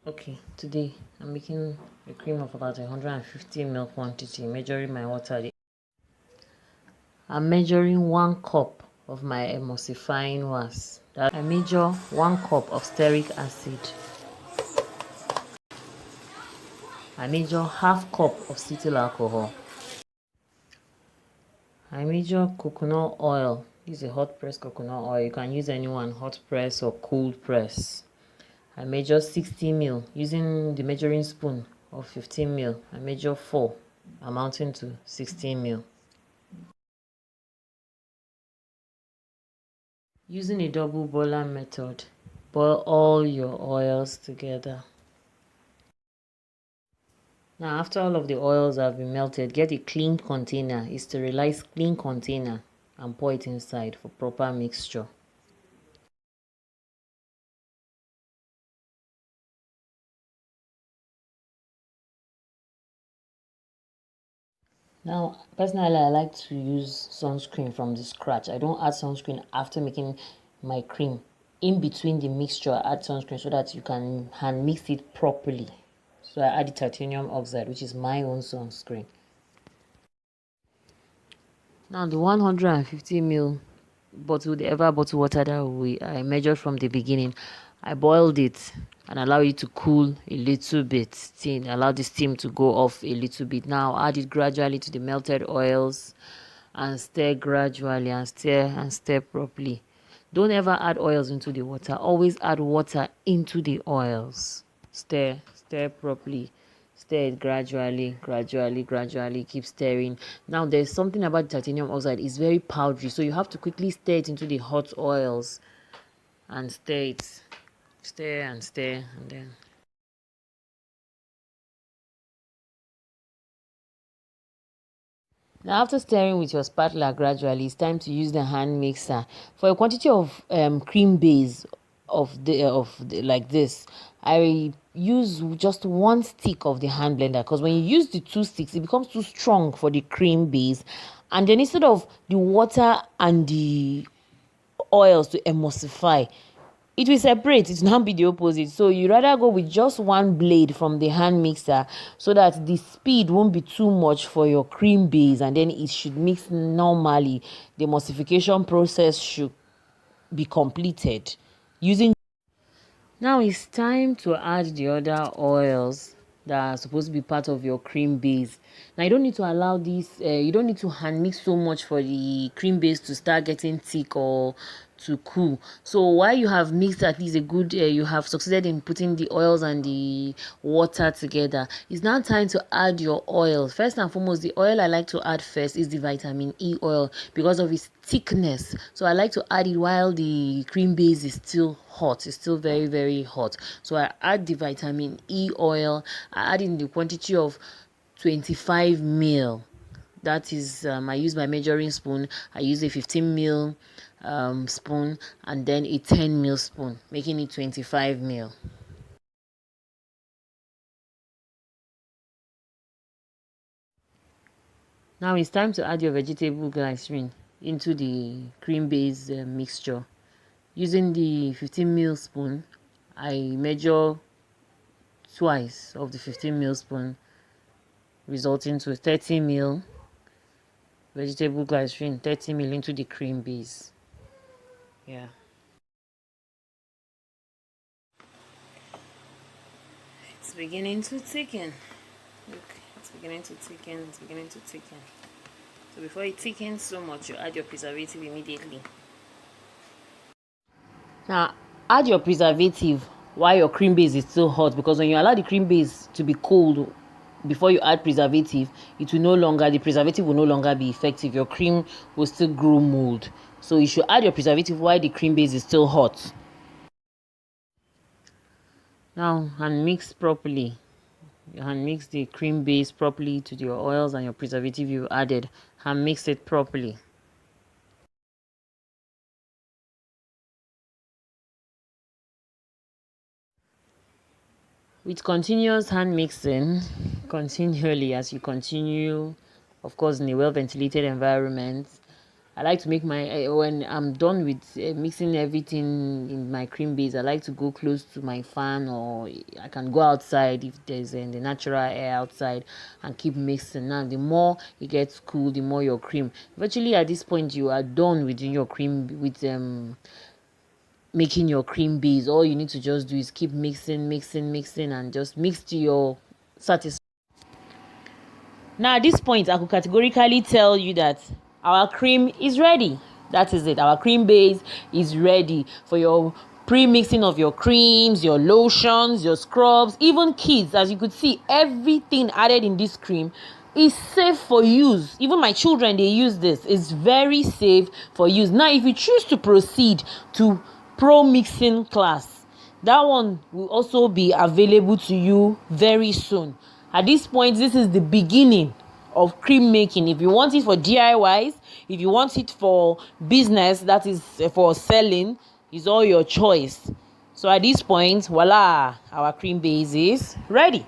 Okay, today I'm making a cream of about 150 ml quantity, measuring my water. I'm measuring 1 cup of my emulsifying wax. I measure 1 cup of steric acid. I measure half cup of cetyl alcohol. I measure coconut oil. This is a hot press coconut oil. You can use anyone, hot press or cold press. I measure 60 ml using the measuring spoon of 15 ml. I measure 4, amounting to 16 ml. Using a double boiler method, boil all your oils together. Now, after all of the oils have been melted, get a clean container, a sterilized clean container, and pour it inside for proper mixture. Now, personally, I like to use sunscreen from the scratch. I don't add sunscreen after making my cream. In between the mixture, I add sunscreen so that you can hand mix it properly. So I add the titanium oxide, which is my own sunscreen. Now the 150 ml bottle, the ever bottle water that I measured from the beginning, I boiled it and allow it to cool a little bit. Allow the steam to go off a little bit. Now add it gradually to the melted oils and stir gradually and stir properly. Don't ever add oils into the water. Always add water into the oils. Stir properly. Stir it gradually. Keep stirring. Now, there's something about titanium oxide. It's very powdery, so you have to quickly stir it into the hot oils and stir it. Stir, and then. Now, after stirring with your spatula gradually, it's time to use the hand mixer. For a quantity of cream base like this, I use just 1 stick of the hand blender, because when you use the 2 sticks, it becomes too strong for the cream base. And then instead of the water and the oils to emulsify, it will separate. It will now be the opposite. So you rather go with just 1 blade from the hand mixer, so that the speed won't be too much for your cream base, and then it should mix normally. The emulsification process should be completed using. Now it's time to add the other oils that are supposed to be part of your cream base. Now you don't need to allow this, you don't need to hand mix so much for the cream base to start getting thick or to cool. So while you have mixed at least a good, you have succeeded in putting the oils and the water together, it's now time to add your oil. First and foremost, the oil I like to add first is the vitamin E oil, because of its thickness. So I like to add it while the cream base is still hot. It's still very hot. So I add the vitamin E oil. I add in the quantity of 25 ml. That is, I use my measuring spoon. I use a 15 ml spoon, and then a 10 ml spoon, making it 25 ml. Now it's time to add your vegetable glycerin into the cream base mixture. Using the 15 ml spoon, I measure twice of the 15 ml spoon, resulting to 30 ml vegetable glycerin, 30 ml into the cream base. Yeah. It's beginning to thicken. Look, it's beginning to thicken. So before it thickens so much, you add your preservative immediately. Now, add your preservative while your cream base is still hot, because when you allow the cream base to be cold before you add preservative, the preservative will no longer be effective. Your cream will still grow mold. So you should add your preservative while the cream base is still hot. Now, and mix properly. And mix the cream base properly to your oils and your preservative you added, and mix it properly. With continuous hand mixing, continually, as you continue, of course, in a well ventilated environment, I like to make my when I'm done with mixing everything in my cream base, I like to go close to my fan, or I can go outside if there's the natural air outside, and keep mixing. Now the more it gets cool, the more your cream, virtually at this point you are done with your cream, with making your cream base. All you need to just do is keep mixing, and just mix to your satisfaction. Now at this point, I could categorically tell you that our cream is ready. That is it. Our cream base is ready for your pre-mixing of your creams, your lotions, your scrubs, even kids. As you could see, everything added in this cream is safe for use. Even my children, they use this. It's very safe for use. Now, if you choose to proceed to pro mixing class, that one will also be available to you very soon. At this point, this is the beginning of cream making. If you want it for DIYs, if you want it for business, that is for selling, is all your choice. So at this point, voila, our cream base is ready.